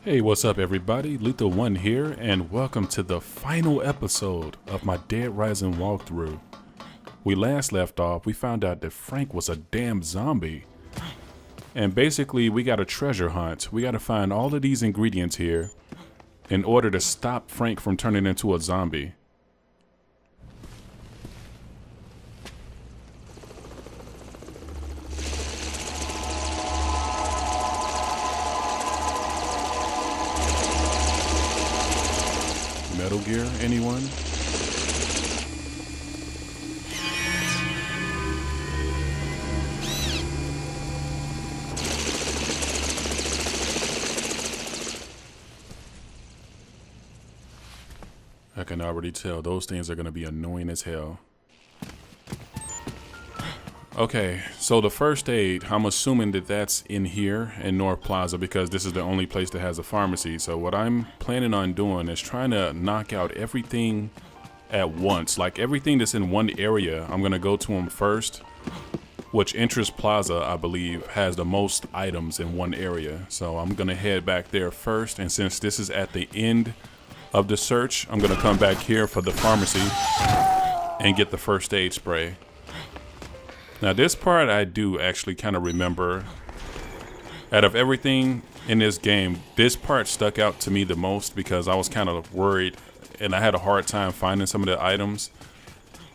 Hey, what's up everybody? Lethal One here, and welcome to the final episode of my Dead Rising walkthrough. We last left off, we found out that Frank was a damn zombie. And basically, we got a treasure hunt. We got to find all of these ingredients here in order to stop Frank from turning into a zombie. Metal Gear, anyone? I can already tell those things are going to be annoying as hell. Okay, so the first aid, I'm assuming that that's in here in North Plaza because this is the only place that has a pharmacy. So what I'm planning on doing is trying to knock out everything at once. Like everything that's in one area, I'm going to go to them first, which Interest Plaza, I believe, has the most items in one area. So I'm going to head back there first. And since this is at the end of the search, I'm going to come back here for the pharmacy and get the first aid spray. Now this part I do actually kind of remember. Out of everything in this game, this part stuck out to me the most because I was kind of worried and I had a hard time finding some of the items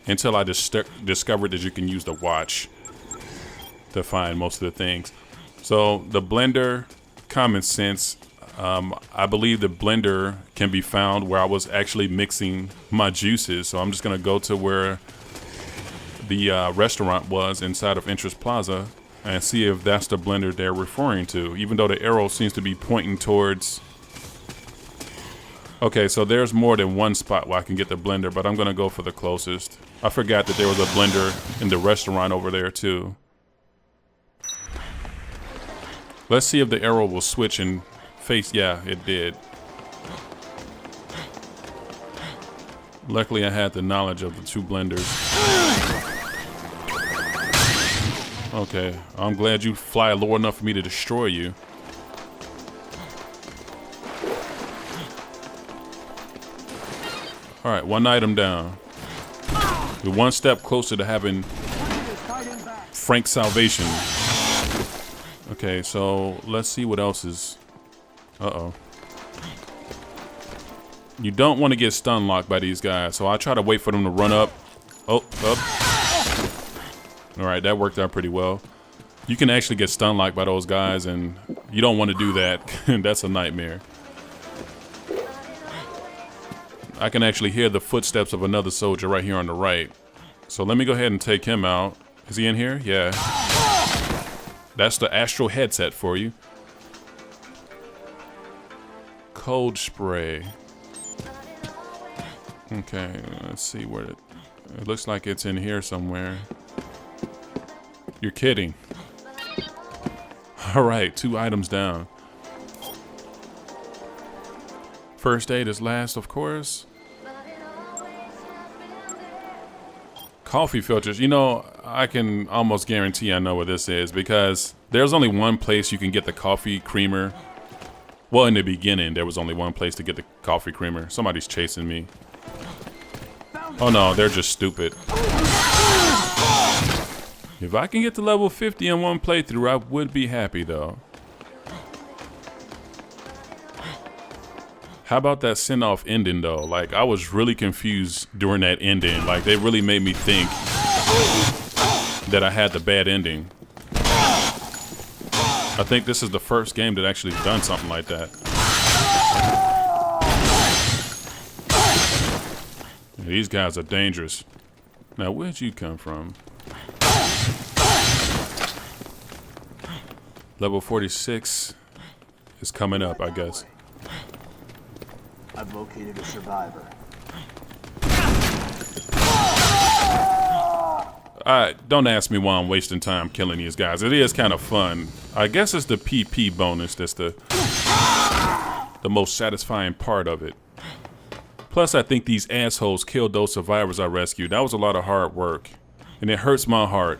until I just discovered that you can use the watch to find most of the things. So the blender, common sense, I believe the blender can be found where I was actually mixing my juices. So I'm just gonna go to where the restaurant was inside of Interest Plaza and see if that's the blender they're referring to, even though the arrow seems to be pointing towards. Okay, so there's more than one spot where I can get the blender, but I'm gonna go for the closest. I forgot that there was a blender in the restaurant over there too. Let's see if the arrow will switch and face. Yeah, it did. Luckily I had the knowledge of the two blenders. Okay, I'm glad you fly low enough for me to destroy you. Alright, one item down. We're one step closer to having Frank's salvation. Okay, so let's see what else is. Uh-oh. You don't want to get stun locked by these guys, so I try to wait for them to run up. Oh, up. Alright, that worked out pretty well. You can actually get stun locked by those guys, and you don't want to do that. That's a nightmare. I can actually hear the footsteps of another soldier right here on the right. So let me go ahead and take him out. Is he in here? Yeah. That's the Astral headset for you. Cold spray. Okay, let's see where it looks like it's in here somewhere. You're kidding. All right, 2 items down. First aid is last, of course. Coffee filters. You know, I can almost guarantee I know what this is because there's only one place you can get the coffee creamer. Well, in the beginning, there was only one place to get the coffee creamer. Somebody's chasing me. Oh no, they're just stupid. If I can get to level 50 in one playthrough, I would be happy though. How about that send-off ending though? Like, I was really confused during that ending. Like, they really made me think that I had the bad ending. I think this is the first game that actually done something like that. These guys are dangerous. Now, where'd you come from? Level 46 is coming up, I guess. I've located a survivor. Don't ask me why I'm wasting time killing these guys. It is kind of fun. I guess it's the PP bonus that's the most satisfying part of it. Plus, I think these assholes killed those survivors I rescued. That was a lot of hard work. And it hurts my heart.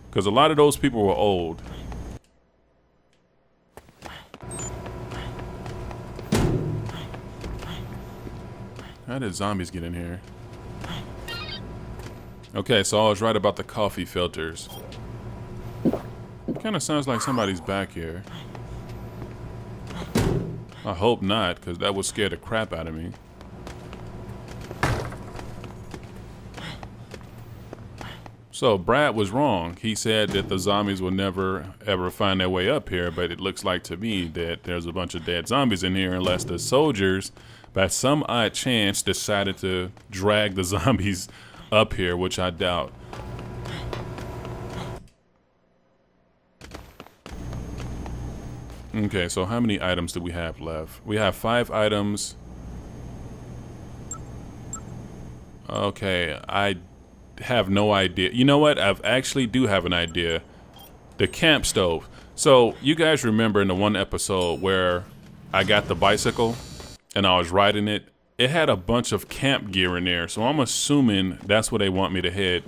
Because a lot of those people were old. How did zombies get in here? Okay, so I was right about the coffee filters. Kind of sounds like somebody's back here. I hope not, because that would scare the crap out of me. So Brad was wrong. He said that the zombies will never ever find their way up here, but it looks like to me that there's a bunch of dead zombies in here unless the soldiers, by some odd chance, decided to drag the zombies up here, which I doubt. Okay, so how many items do we have left? We have 5 items. Okay, I have no idea. You know what? I actually do have an idea. The camp stove. So you guys remember in the one episode where I got the bicycle and I was riding it? It had a bunch of camp gear in there, so I'm assuming that's where they want me to head.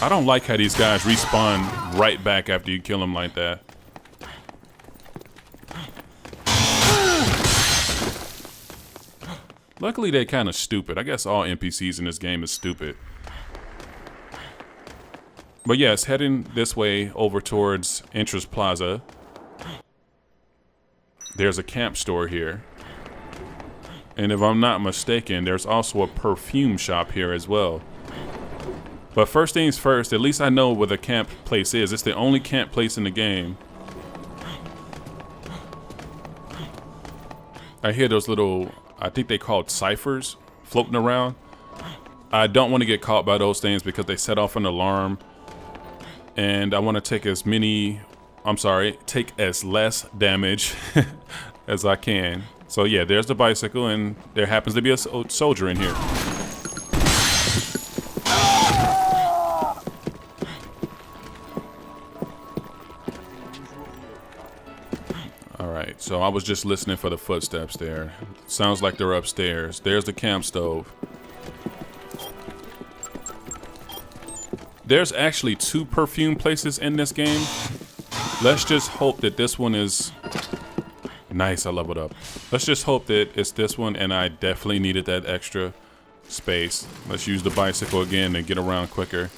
I don't like how these guys respawn right back after you kill them like that. Luckily, they're kind of stupid. I guess all NPCs in this game is stupid. But yes, heading this way over towards Entrance Plaza. There's a camp store here. And if I'm not mistaken, there's also a perfume shop here as well. But first things first, at least I know where the camp place is. It's the only camp place in the game. I hear those little, I think they called ciphers, floating around. I don't want to get caught by those things because they set off an alarm. And I want to take take as less damage as I can. So yeah, there's the bicycle, and there happens to be a soldier in here. Alright, so I was just listening for the footsteps there. Sounds like they're upstairs. There's the camp stove. There's actually 2 perfume places in this game. Let's just hope that this one is nice. I leveled up. Let's just hope that it's this one, and I definitely needed that extra space. Let's use the bicycle again and get around quicker.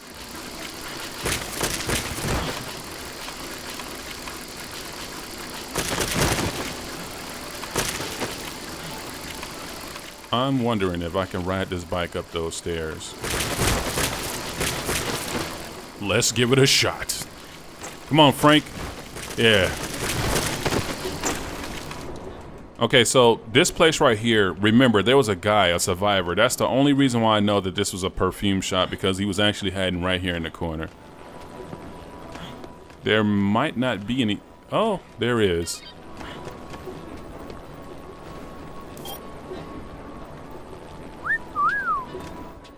I'm wondering if I can ride this bike up those stairs. Let's give it a shot. Come on, Frank. Yeah. Okay, so this place right here, remember, there was a guy, a survivor. That's the only reason why I know that this was a perfume shop, because he was actually hiding right here in the corner. There might not be any... Oh, there is.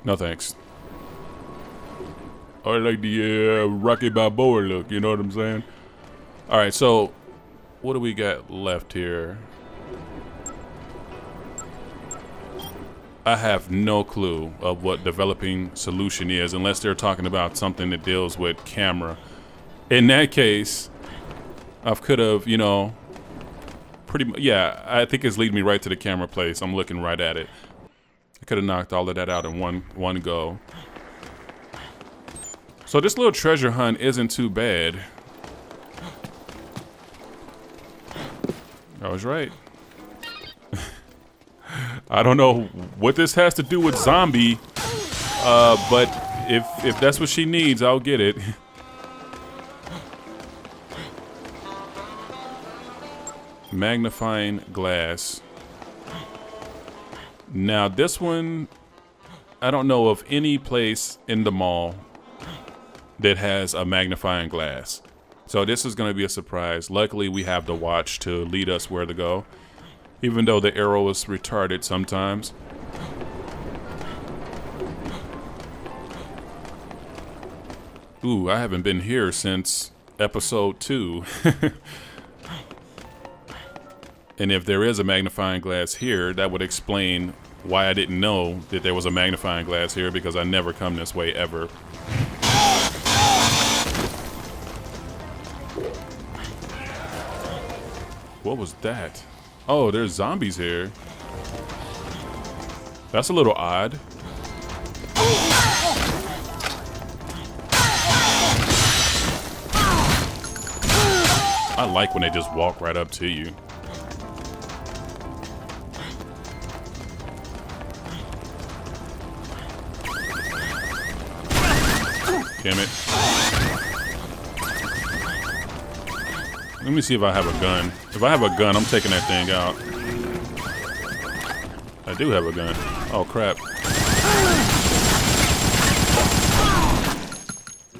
No thanks. I like the Rocky Balboa look, you know what I'm saying? Alright, so what do we got left here? I have no clue of what developing solution is, unless they're talking about something that deals with camera. In that case, I could have, you know, pretty much, yeah, I think it's leading me right to the camera place. I'm looking right at it. I could have knocked all of that out in one go. So this little treasure hunt isn't too bad. I was right. I don't know what this has to do with zombie, but if that's what she needs, I'll get it. Magnifying glass. Now this one, I don't know of any place in the mall that has a magnifying glass. So this is going to be a surprise. Luckily, we have the watch to lead us where to go, even though the arrow is retarded sometimes. Ooh, I haven't been here since episode 2. And if there is a magnifying glass here, that would explain why I didn't know that there was a magnifying glass here, because I never come this way ever. What was that? Oh, there's zombies here. That's a little odd. I like when they just walk right up to you. Damn it. Let me see if I have a gun. If I have a gun, I'm taking that thing out. I do have a gun. Oh, crap.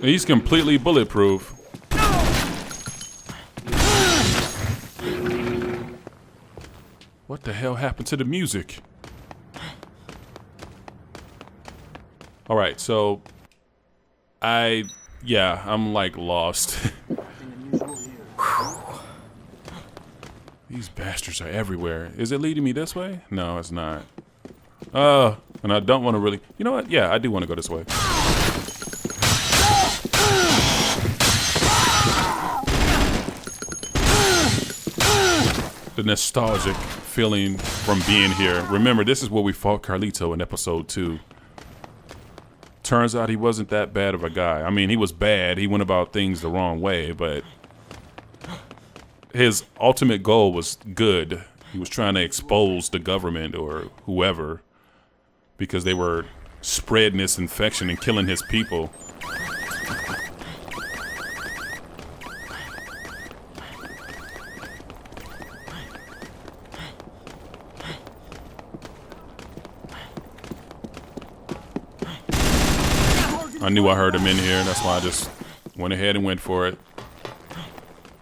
He's completely bulletproof. What the hell happened to the music? All right, so I'm like lost. These bastards are everywhere. Is it leading me this way? No, it's not. And I don't want to really... You know what? Yeah, I do want to go this way. The nostalgic feeling from being here. Remember, this is where we fought Carlito in episode 2. Turns out he wasn't that bad of a guy. I mean, he was bad. He went about things the wrong way, but his ultimate goal was good. He was trying to expose the government or whoever because they were spreading this infection and killing his people. I knew I heard him in here. That's why I just went ahead and went for it.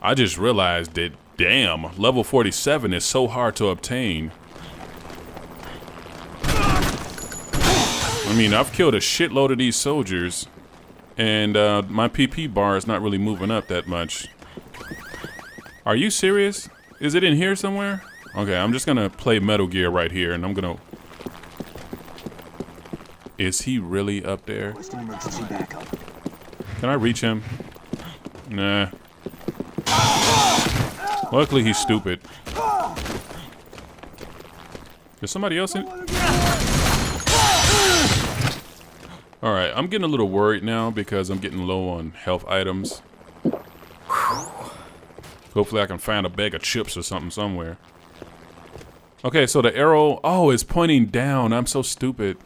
I just realized that, damn, level 47 is so hard to obtain. I mean, I've killed a shitload of these soldiers, and my PP bar is not really moving up that much. Are you serious? Is it in here somewhere? Okay, I'm just gonna play Metal Gear right here, and I'm gonna... Is he really up there? Can I reach him? Nah. Luckily, he's stupid. Is somebody else in? Alright, I'm getting a little worried now because I'm getting low on health items. Hopefully I can find a bag of chips or something somewhere. Okay, so the arrow... Oh, it's pointing down. I'm so stupid.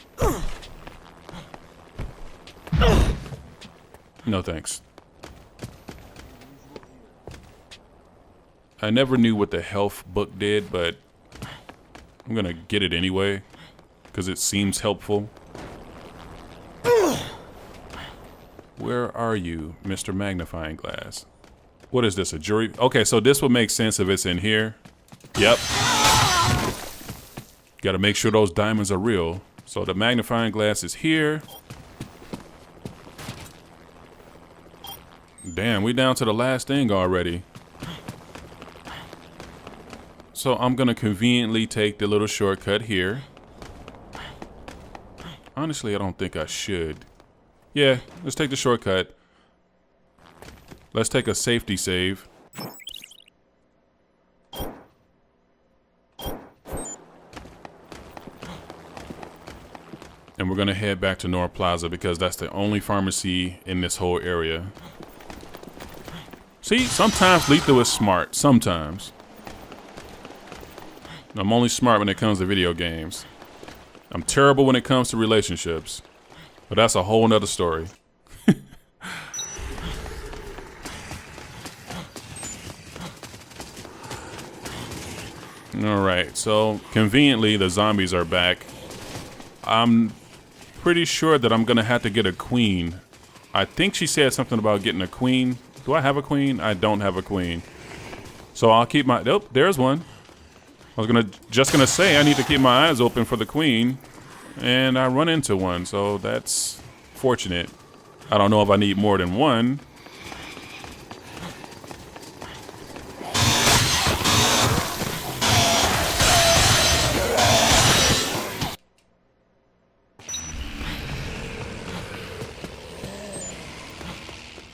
No thanks. I never knew what the health book did, but I'm gonna get it anyway because it seems helpful. Where are you, Mr. Magnifying Glass? What is this, a jury? Okay, so this would make sense if it's in here. Yep. Gotta make sure those diamonds are real. So the magnifying glass is here. Damn, we down to the last thing already. So I'm gonna conveniently take the little shortcut here. Honestly, I don't think I should. Yeah, let's take the shortcut. Let's take a safety save. And we're gonna head back to North Plaza because that's the only pharmacy in this whole area. See, sometimes lethal is smart, sometimes. I'm only smart when it comes to video games. I'm terrible when it comes to relationships. But that's a whole nother story. Alright, so conveniently the zombies are back. I'm pretty sure that I'm gonna have to get a queen. I think she said something about getting a queen. Do I have a queen? I don't have a queen. So I'll keep my... Oh, there's one. I was just gonna say I need to keep my eyes open for the queen. And I run into one, so that's fortunate. I don't know if I need more than one.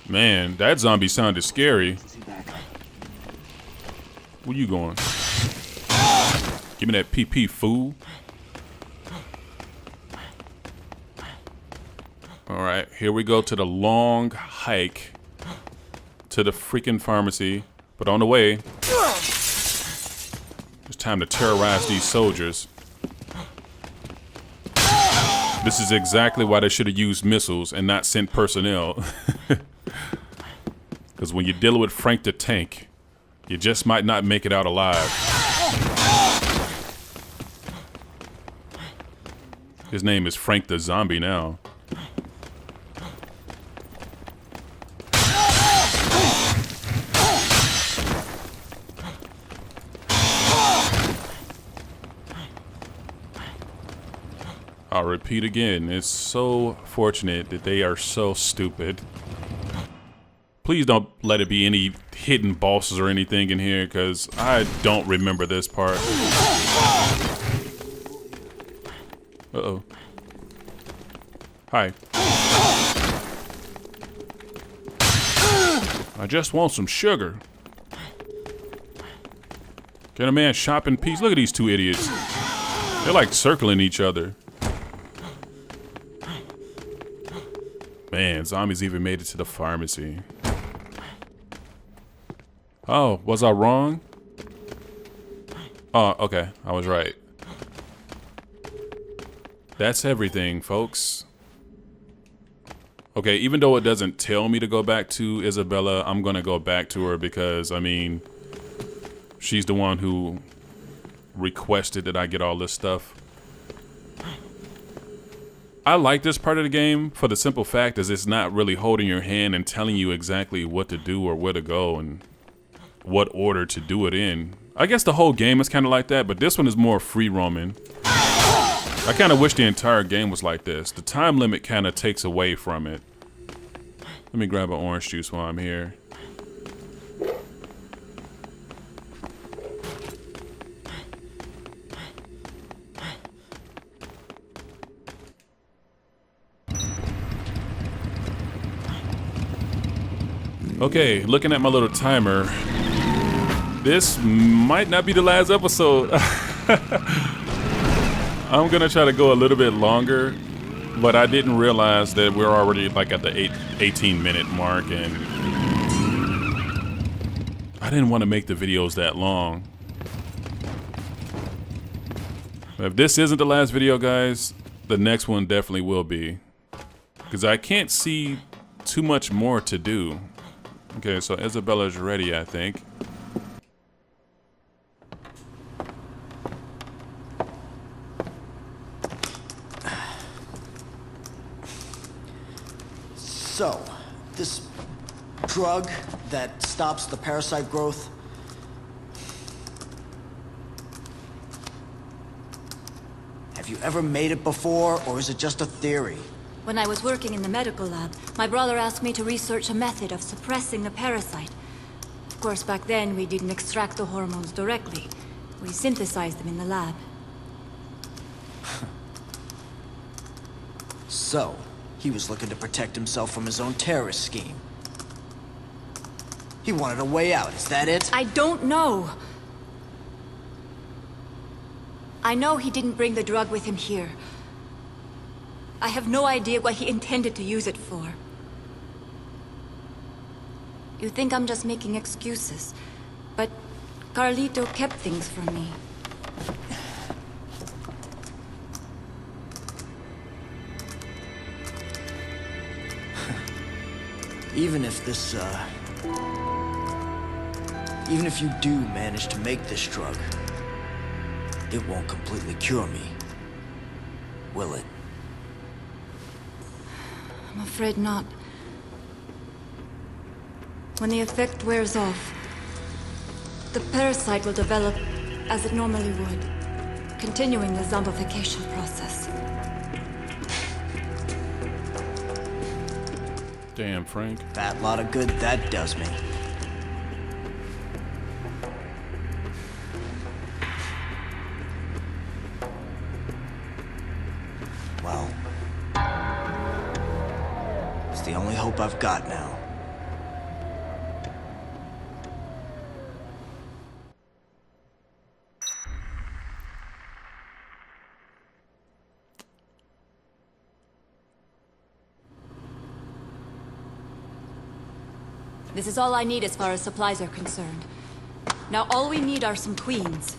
Man, that zombie sounded scary. Where you going? Give me that PP, fool. All right, here we go to the long hike to the freaking pharmacy. But on the way, it's time to terrorize these soldiers. This is exactly why they should have used missiles and not sent personnel. Because when you're dealing with Frank the Tank, you just might not make it out alive. His name is Frank the Zombie now. I'll repeat again, it's so fortunate that they are so stupid. Please don't let it be any hidden bosses or anything in here, because I don't remember this part. Uh-oh. Hi. I just want some sugar. Can a man shop in peace? Look at these two idiots. They're like circling each other. Man, zombies even made it to the pharmacy. Oh, was I wrong? Oh, okay. I was right. That's everything, folks. Okay, even though it doesn't tell me to go back to Isabella, I'm gonna go back to her because, I mean, she's the one who requested that I get all this stuff. I like this part of the game for the simple fact is it's not really holding your hand and telling you exactly what to do or where to go and what order to do it in. I guess the whole game is kind of like that, but this one is more free roaming. I kind of wish the entire game was like this. The time limit kind of takes away from it. Let me grab an orange juice while I'm here. Okay, looking at my little timer, this might not be the last episode. I'm gonna try to go a little bit longer, but I didn't realize that we're already like at the 18-minute mark, and I didn't want to make the videos that long. If this isn't the last video, guys, the next one definitely will be, because I can't see too much more to do. Okay, so Isabella's ready, I think. So, this drug that stops the parasite growth, have you ever made it before, or is it just a theory? When I was working in the medical lab, my brother asked me to research a method of suppressing the parasite. Of course, back then, we didn't extract the hormones directly. We synthesized them in the lab. So, he was looking to protect himself from his own terrorist scheme. He wanted a way out, is that it? I don't know. I know he didn't bring the drug with him here. I have no idea what he intended to use it for. You think I'm just making excuses, but Carlito kept things from me. Even if this, even if you do manage to make this drug, it won't completely cure me, will it? I'm afraid not. When the effect wears off, the parasite will develop as it normally would, continuing the zombification process. Damn, Frank. Fat lot of good that does me. Well, it's the only hope I've got now. This is all I need as far as supplies are concerned. Now all we need are some queens.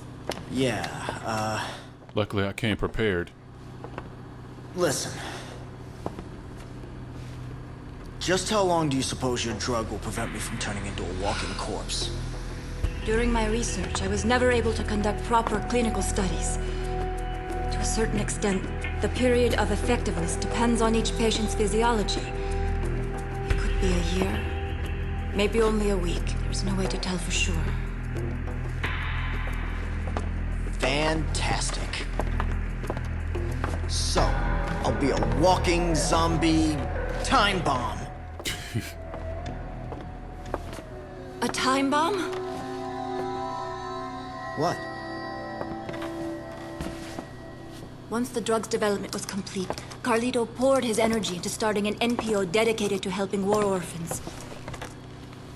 Yeah, Luckily, I came prepared. listen. Just how long do you suppose your drug will prevent me from turning into a walking corpse? During my research, I was never able to conduct proper clinical studies. To a certain extent, the period of effectiveness depends on each patient's physiology. It could be a year, maybe only a week. There's no way to tell for sure. Fantastic. So, I'll be a walking zombie time bomb. A time bomb? What? Once the drug's development was complete, Carlito poured his energy into starting an NPO dedicated to helping war orphans.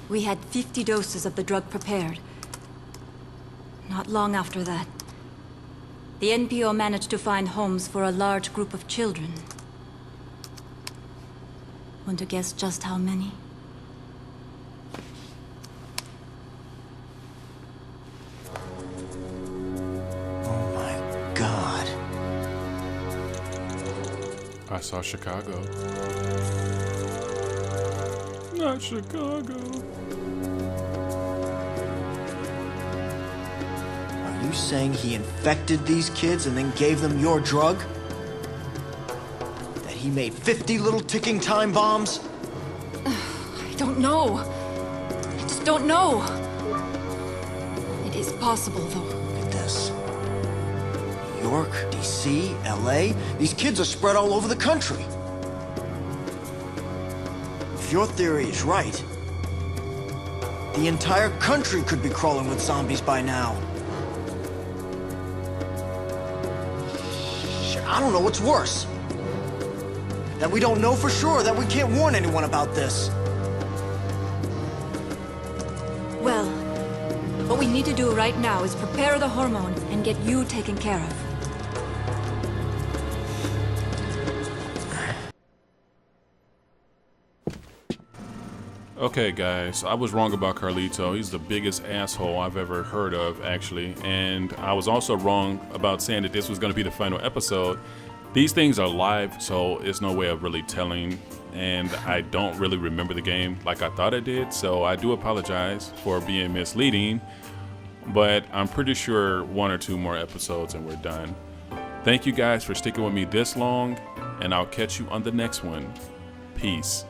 We had 50 doses of the drug prepared. Not long after that, the NPO managed to find homes for a large group of children. Want to guess just how many? Oh my God. I saw Chicago. Not Chicago. Are you saying he infected these kids and then gave them your drug? That he made 50 little ticking time bombs? I don't know. I just don't know. It is possible, though. Look at this. New York, DC, LA. These kids are spread all over the country. If your theory is right, the entire country could be crawling with zombies by now. I don't know what's worse. That we don't know for sure, that we can't warn anyone about this. Well, what we need to do right now is prepare the hormone and get you taken care of. Okay, guys, I was wrong about Carlito. He's the biggest asshole I've ever heard of, actually. And I was also wrong about saying that this was going to be the final episode. These things are live, so there's no way of really telling. And I don't really remember the game like I thought I did, so I do apologize for being misleading. But I'm pretty sure 1 or 2 more episodes and we're done. Thank you guys for sticking with me this long, and I'll catch you on the next one. Peace.